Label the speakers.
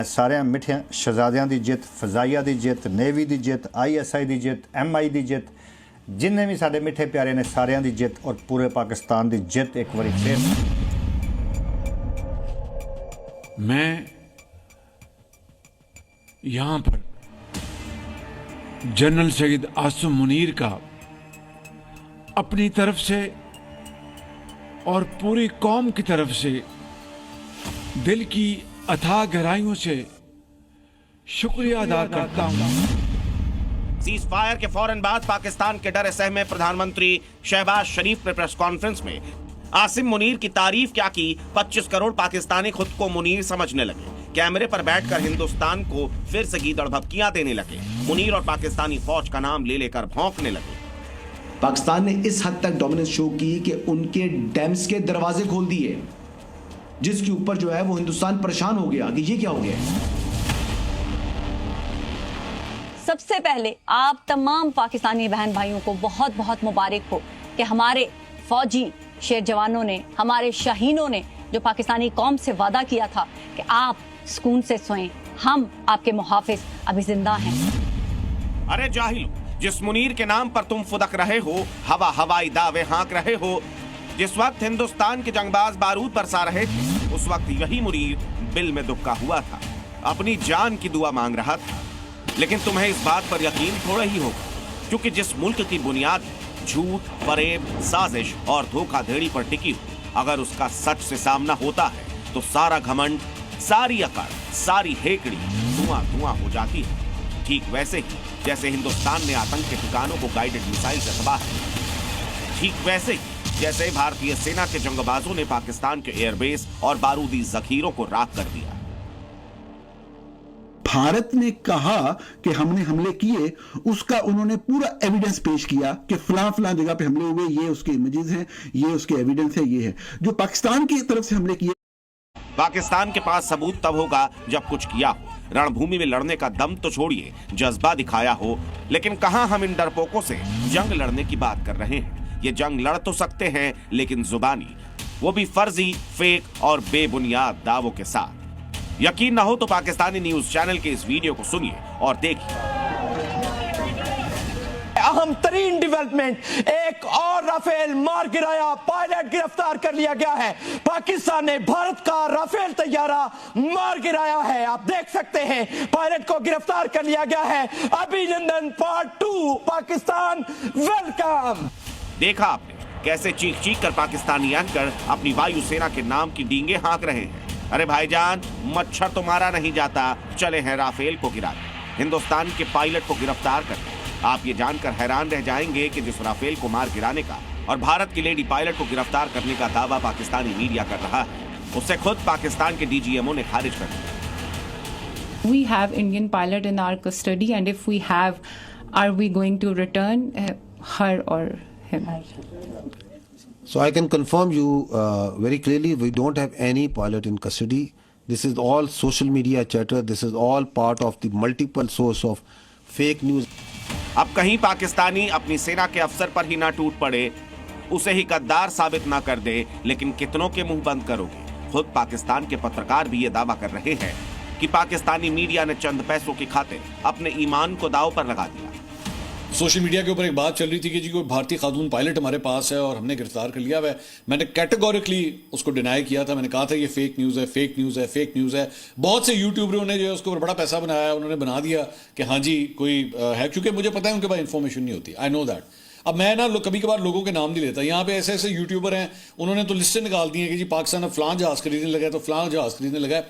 Speaker 1: सारे मिठिया शहजादियां की जित, फजाइया की जित, नेवी की जित, ISI की जित, MI की जित, जिन्हें भी साढ़े मिठे प्यारे ने सारियां की जित और पूरे पाकिस्तान की जित एक बार फिर।
Speaker 2: मैं यहाँ पर जनरल सैयद आसिम मुनीर का अपनी तरफ से और पूरी कौम की तरफ से दिल की अथाह गहराइयों से शुक्रिया अदा करता हूं।
Speaker 3: सीज फायर के फौरन बाद पाकिस्तान के डरे सहमे प्रधानमंत्री शहबाज शरीफ ने प्रेस कॉन्फ्रेंस में आसिम मुनीर की तारीफ क्या की। 25 करोड़ पाकिस्तानी खुद को मुनीर समझने लगे। कैमरे पर बैठकर हिंदुस्तान को फिर से गीदड़ भपकियां देने लगे। मुनीर और पाकिस्तानी फौज का नाम ले लेकर भौंकने लगे।
Speaker 4: पाकिस्तान ने इस हद तक डोमिनेंस शो की कि उनके डैम्स के दरवाजे खोल दिए, जिसके ऊपर जो है वो हिंदुस्तान परेशान हो गया कि ये क्या हो गया।
Speaker 5: सबसे पहले आप तमाम पाकिस्तानी बहन भाइयों को बहुत बहुत मुबारक हो कि हमारे फौजी शेर जवानों ने, हमारे शाहीनों ने जो पाकिस्तानी कौम से वादा किया था कि आप सुकून से सोएं, हम आपके मुहाफिज अभी जिंदा हैं।
Speaker 3: अरे जाहिल, जिस मुनीर के नाम पर तुम फुदक रहे हो, हवाई दावे हाँक रहे हो, जिस वक्त हिंदुस्तान के जंगबाज बारूद बरसा रहे थे, उस वक्त यही मुनीर बिल में दुबका हुआ था, अपनी जान की दुआ मांग रहा था। लेकिन तुम्हें इस बात पर यकीन थोड़ा ही होगा, क्योंकि जिस मुल्क की बुनियाद झूठ, फरेब, साजिश और धोखाधड़ी पर टिकी हो, अगर उसका सच से सामना होता है तो सारा घमंड, सारी अकड़, सारी हेकड़ी धुआं धुआं हो जाती है। ठीक वैसे ही जैसे हिंदुस्तान ने आतंक के ठिकानों को गाइडेड मिसाइल से तबाह किया, ठीक वैसे ही जैसे भारतीय सेना के जंगबाजों ने पाकिस्तान के एयरबेस और बारूदी जखीरों को राख कर दिया।
Speaker 6: भारत ने कहा कि हमने हमले किए, उसका उन्होंने पूरा एविडेंस पेश किया कि फलां फलां जगह पे हमले हुए, ये उसके इमेजेस हैं, ये उसके एविडेंस है, ये है जो पाकिस्तान की तरफ से हमले किए।
Speaker 3: पाकिस्तान के पास सबूत तब होगा जब कुछ किया हो, रणभूमि में लड़ने का दम तो छोड़िए, जज्बा दिखाया हो। लेकिन कहां हम इन डरपोकों से जंग लड़ने की बात कर रहे हैं। ये जंग लड़ तो सकते हैं, लेकिन जुबानी, वो भी फर्जी, फेक और बेबुनियाद दावों के साथ। यकीन ना हो तो पाकिस्तानी न्यूज चैनल के इस वीडियो को सुनिए और देखिए।
Speaker 7: अहम तरीन डेवलपमेंट, एक और राफेल मार गिराया, पायलट गिरफ्तार कर लिया गया है। पाकिस्तान ने भारत का राफेल तैयारा मार गिराया है। आप देख सकते हैं पायलट को गिरफ्तार कर लिया गया है। अभिनंदन पार्ट 2, पाकिस्तान वेलकम।
Speaker 3: देखा आपने कैसे चीख चीख कर पाकिस्तानी एंकर अपनी वायुसेना के नाम की डींगे हाँक रहे हैं। अरे भाईजान, मच्छर तो मारा नहीं जाता, चले हैं राफेल को गिराने, हिंदुस्तान के पायलट को गिरफ्तार करने। आप ये जानकर हैरान रह जाएंगे कि जिस राफेल को मार गिराने का और भारत की लेडी पायलट को गिरफ्तार करने का दावा पाकिस्तानी मीडिया कर रहा है, उससे खुद पाकिस्तान के DGMO ने खारिज कर दिया।
Speaker 8: We have Indian pilot in our custody, and if we have, are we going to return her or him?
Speaker 9: So I can confirm you very clearly, we don't have any pilot in custody. This is all social media chatter. This is all part of the multiple source of fake news.
Speaker 3: अब कहीं पाकिस्तानी अपनी सेना के अफसर पर ही ना टूट पड़े, उसे ही गद्दार साबित ना कर दे, लेकिन कितनों के मुंह बंद करोगे। खुद पाकिस्तान के पत्रकार भी ये दावा कर रहे हैं कि पाकिस्तानी मीडिया ने चंद पैसों की खातिर अपने ईमान को दांव पर लगा दिया।
Speaker 10: सोशल मीडिया के ऊपर एक बात चल रही थी कि जी कोई भारतीय खातून पायलट हमारे पास है और हमने गिरफ्तार कर लिया हुआ है। मैंने कैटेगोरिकली उसको डिनाई किया था। मैंने कहा था ये फेक न्यूज़ है, फेक न्यूज़ है, फेक न्यूज़ है। बहुत से यूट्यूबरों ने जो है उसके ऊपर बड़ा पैसा बनाया, उन्होंने बना दिया कि हाँ जी कोई है, क्योंकि मुझे पता है उनके पास इन्फॉर्मेशन नहीं होती। I know that. अब मैं ना कभी कभार लोगों के नाम नहीं लेता। यहाँ पे ऐसे ऐसे यूट्यूबर हैं, उन्होंने तो लिस्टें निकाल दी हैं कि जी पाकिस्तान अब फलां जहाज खरीदने लगा है तो फलां जहाज खरीदने लगा है।